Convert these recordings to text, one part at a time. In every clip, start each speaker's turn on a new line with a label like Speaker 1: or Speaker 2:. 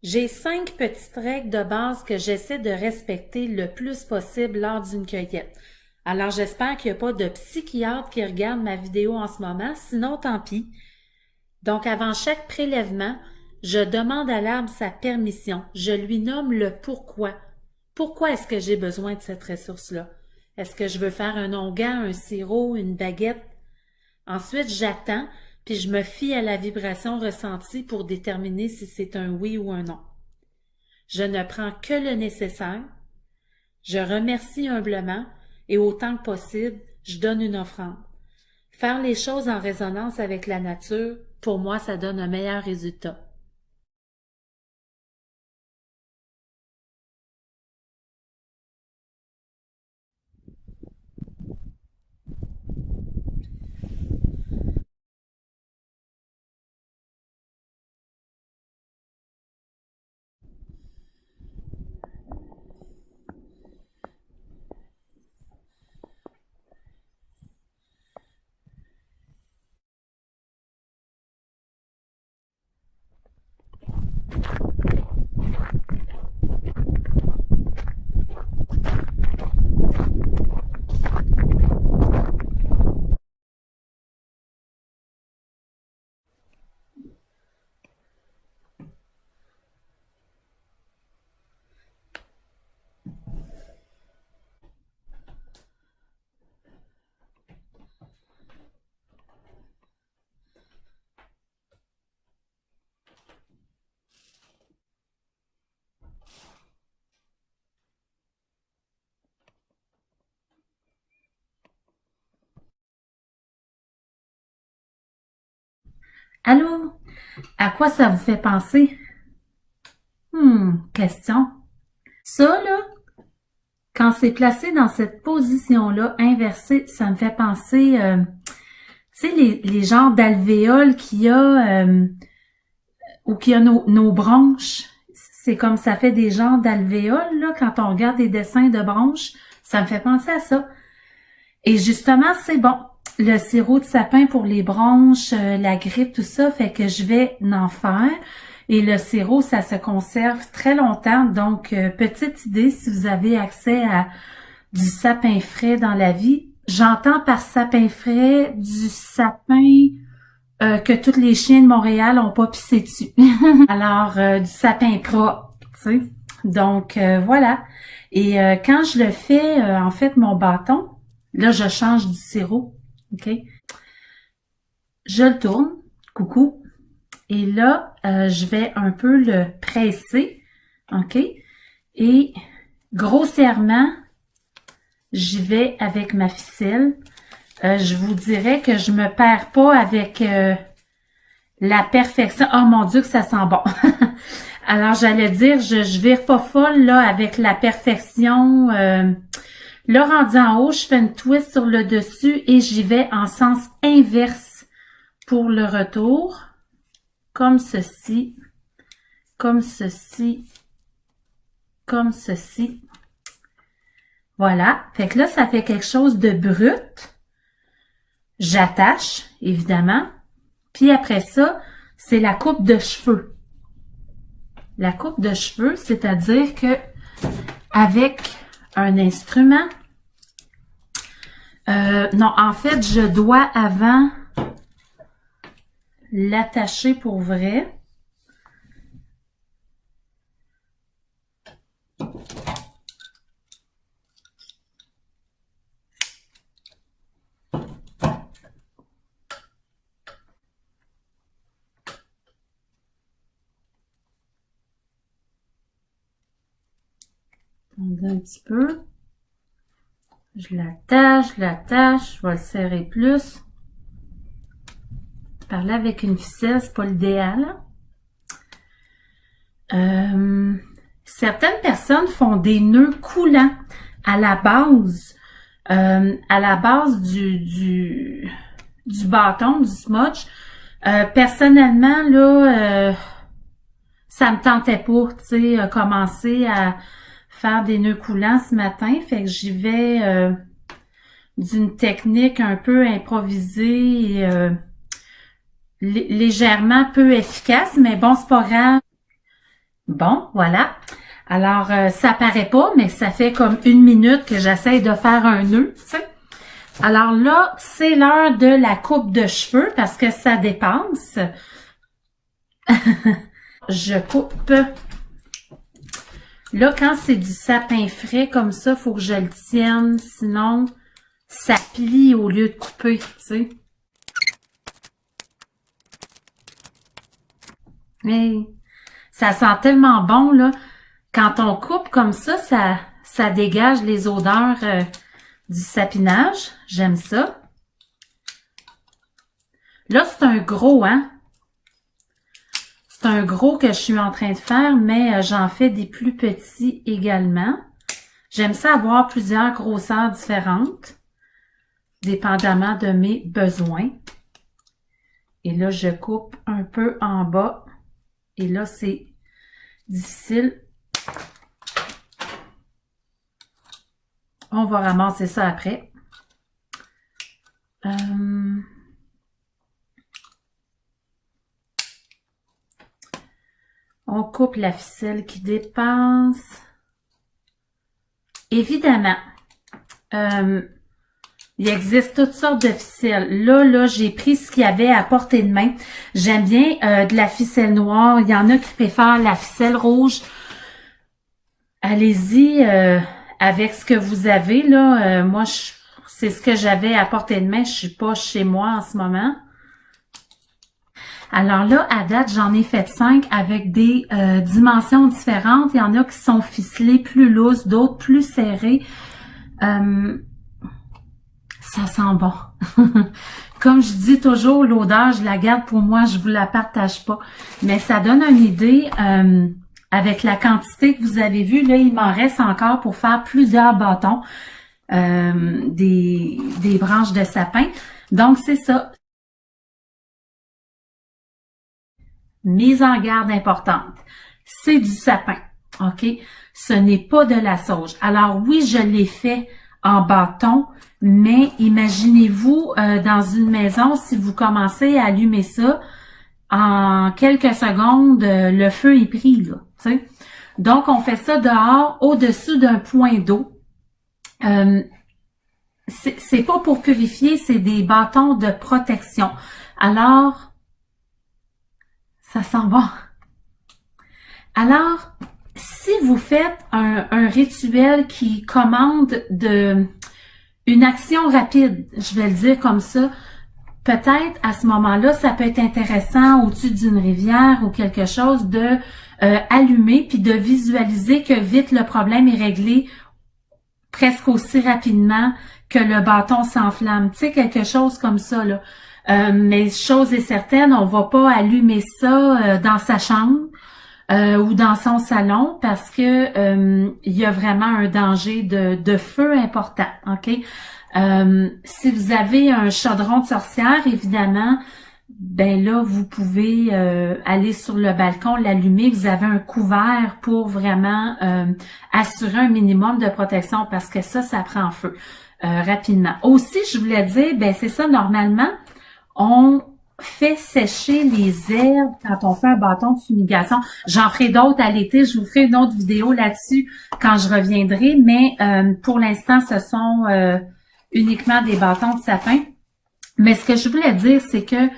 Speaker 1: J'ai 5 petites règles de base que j'essaie de respecter le plus possible lors d'une cueillette. Alors j'espère qu'il n'y a pas de psychiatre qui regarde ma vidéo en ce moment, sinon tant pis. Donc avant chaque prélèvement, je demande à l'arbre sa permission. Je lui nomme le pourquoi. Pourquoi est-ce que j'ai besoin de cette ressource-là? Est-ce que je veux faire un onguent, un sirop, une baguette? Ensuite, j'attends, puis je me fie à la vibration ressentie pour déterminer si c'est un oui ou un non. Je ne prends que le nécessaire, je remercie humblement et autant que possible, je donne une offrande. Faire les choses en résonance avec la nature, pour moi, ça donne un meilleur résultat. Allô? À quoi ça vous fait penser? Question. Ça, là, quand c'est placé dans cette position-là, inversée, ça me fait penser, tu sais, les genres d'alvéoles qu'il y a, ou qu'il y a nos bronches. C'est comme ça fait des genres d'alvéoles, là, quand on regarde des dessins de bronches. Ça me fait penser à ça. Et justement, c'est bon. Le sirop de sapin pour les bronches, la grippe, tout ça, fait que je vais en faire. Et le sirop, ça se conserve très longtemps. Donc, petite idée, si vous avez accès à du sapin frais dans la vie, j'entends par sapin frais du sapin que tous les chiens de Montréal ont pas pissé dessus. Alors, du sapin propre, tu sais. Donc, voilà. Et quand je le fais, en fait, mon bâton, là, je change du sirop, OK? Je le tourne, coucou, et là, je vais un peu le presser, OK? Et grossièrement, j'y vais avec ma ficelle. Je vous dirais que je me perds pas avec la perfection. Oh mon Dieu, que ça sent bon! Alors, j'allais dire, je vire pas folle là avec la perfection. Là, rendu en haut, je fais une twist sur le dessus et j'y vais en sens inverse pour le retour. Comme ceci, comme ceci, comme ceci. Voilà. Fait que là, ça fait quelque chose de brut. J'attache, évidemment. Puis après ça, c'est la coupe de cheveux. La coupe de cheveux, c'est-à-dire que avec un instrument, non, en fait, je dois avant l'attacher pour vrai. Un petit peu. Je l'attache, je vais le serrer plus. Parler avec une ficelle, c'est pas l'idéal. Certaines personnes font des nœuds coulants à la base, du bâton, du smudge. Personnellement, là, ça me tentait pas, tu sais, commencer à faire des nœuds coulants ce matin. Fait que j'y vais d'une technique un peu improvisée et légèrement peu efficace, mais bon, c'est pas grave. Bon, voilà. Alors, ça paraît pas, mais ça fait comme 1 minute que j'essaie de faire un nœud, tu sais. Alors là, c'est l'heure de la coupe de cheveux parce que ça dépasse. Je coupe. Là, quand c'est du sapin frais comme ça, faut que je le tienne, sinon ça plie au lieu de couper, tu sais. Hey, ça sent tellement bon, là. Quand on coupe comme ça dégage les odeurs du sapinage. J'aime ça. Là, c'est un gros, hein? C'est un gros que je suis en train de faire, mais j'en fais des plus petits également. J'aime ça avoir plusieurs grosseurs différentes, dépendamment de mes besoins. Et là, je coupe un peu en bas. Et là, c'est difficile. On va ramasser ça après. On coupe la ficelle qui dépasse. Évidemment, il existe toutes sortes de ficelles. Là, j'ai pris ce qu'il y avait à portée de main. J'aime bien de la ficelle noire. Il y en a qui préfèrent la ficelle rouge. Allez-y avec ce que vous avez. Là, moi, c'est ce que j'avais à portée de main. Je suis pas chez moi en ce moment. Alors là, à date, j'en ai fait 5 avec des dimensions différentes. Il y en a qui sont ficelés plus lousses, d'autres plus serrés. Ça sent bon. Comme je dis toujours, l'odeur, je la garde pour moi, je vous la partage pas. Mais ça donne une idée, avec la quantité que vous avez vue, là, il m'en reste encore pour faire plusieurs bâtons, des branches de sapin. Donc, c'est ça. Mise en garde importante. C'est du sapin, OK? Ce n'est pas de la sauge. Alors oui, je l'ai fait en bâton, mais imaginez-vous dans une maison, si vous commencez à allumer ça, en quelques secondes, le feu est pris, là, tu sais. Donc, on fait ça dehors, au-dessus d'un point d'eau. C'est pas pour purifier, c'est des bâtons de protection. Alors, ça sent bon. Alors, si vous faites un rituel qui commande une action rapide, je vais le dire comme ça, peut-être à ce moment-là, ça peut être intéressant au-dessus d'une rivière ou quelque chose de allumer puis de visualiser que vite le problème est réglé presque aussi rapidement que le bâton s'enflamme. Tu sais, quelque chose comme ça, là. Mais chose est certaine, on va pas allumer ça dans sa chambre ou dans son salon parce que il y a vraiment un danger de feu important, OK? Si vous avez un chaudron de sorcière, évidemment, ben là, vous pouvez aller sur le balcon, l'allumer. Vous avez un couvert pour vraiment assurer un minimum de protection parce que ça prend feu rapidement. Aussi, je voulais dire, ben c'est ça, normalement, on fait sécher les herbes quand on fait un bâton de fumigation. J'en ferai d'autres à l'été. Je vous ferai une autre vidéo là-dessus quand je reviendrai. Mais pour l'instant, ce sont uniquement des bâtons de sapin. Mais ce que je voulais dire, c'est que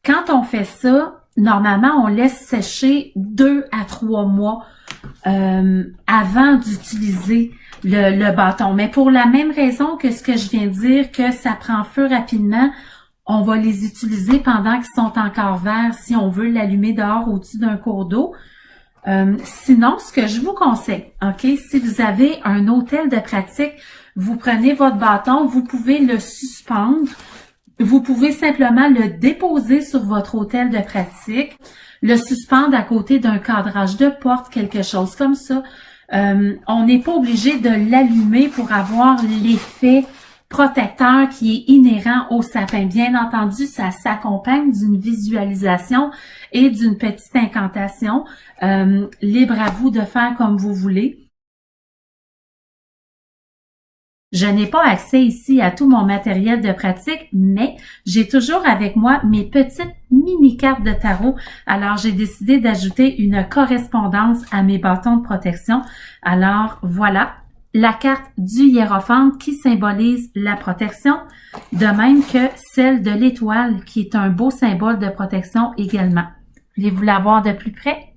Speaker 1: quand on fait ça, normalement, on laisse sécher 2 à 3 mois avant d'utiliser le bâton. Mais pour la même raison que ce que je viens de dire, que ça prend feu rapidement, on va les utiliser pendant qu'ils sont encore verts si on veut l'allumer dehors au-dessus d'un cours d'eau. Sinon, ce que je vous conseille, OK, si vous avez un hôtel de pratique, vous prenez votre bâton, vous pouvez le suspendre, vous pouvez simplement le déposer sur votre hôtel de pratique, le suspendre à côté d'un cadrage de porte, quelque chose comme ça. On n'est pas obligé de l'allumer pour avoir l'effet protecteur qui est inhérent au sapin. Bien entendu, ça s'accompagne d'une visualisation et d'une petite incantation. Libre à vous de faire comme vous voulez. Je n'ai pas accès ici à tout mon matériel de pratique, mais j'ai toujours avec moi mes petites mini-cartes de tarot. Alors, j'ai décidé d'ajouter une correspondance à mes bâtons de protection. Alors, voilà, la carte du hiérophante qui symbolise la protection, de même que celle de l'étoile qui est un beau symbole de protection également. Voulez-vous la voir de plus près?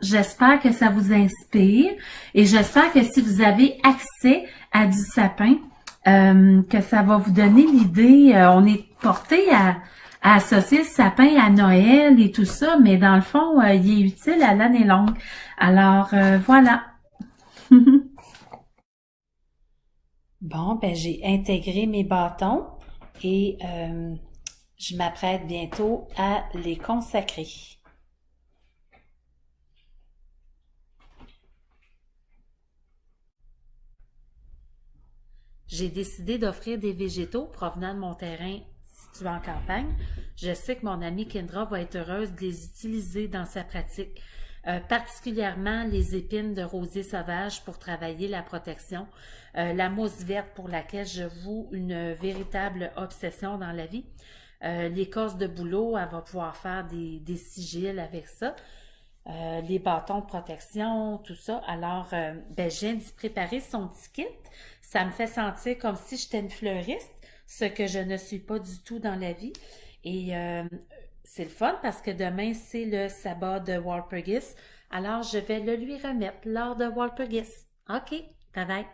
Speaker 1: J'espère que ça vous inspire et j'espère que si vous avez accès à du sapin, que ça va vous donner l'idée. On est porté à associer le sapin à Noël et tout ça, mais dans le fond, il est utile à l'année longue. Alors, voilà. Bon, ben j'ai intégré mes bâtons et je m'apprête bientôt à les consacrer. J'ai décidé d'offrir des végétaux provenant de mon terrain situé en campagne. Je sais que mon amie Kendra va être heureuse de les utiliser dans sa pratique, particulièrement les épines de rosier sauvage pour travailler la protection, la mousse verte pour laquelle je voue une véritable obsession dans la vie. L'écorce de bouleau, elle va pouvoir faire des sigils avec ça. Les bâtons de protection, tout ça. Alors, ben, je viens d'y préparer son petit kit. Ça me fait sentir comme si j'étais une fleuriste, ce que je ne suis pas du tout dans la vie. Et c'est le fun parce que demain, c'est le sabbat de Walpurgis. Alors, je vais le lui remettre lors de Walpurgis. OK, bye bye.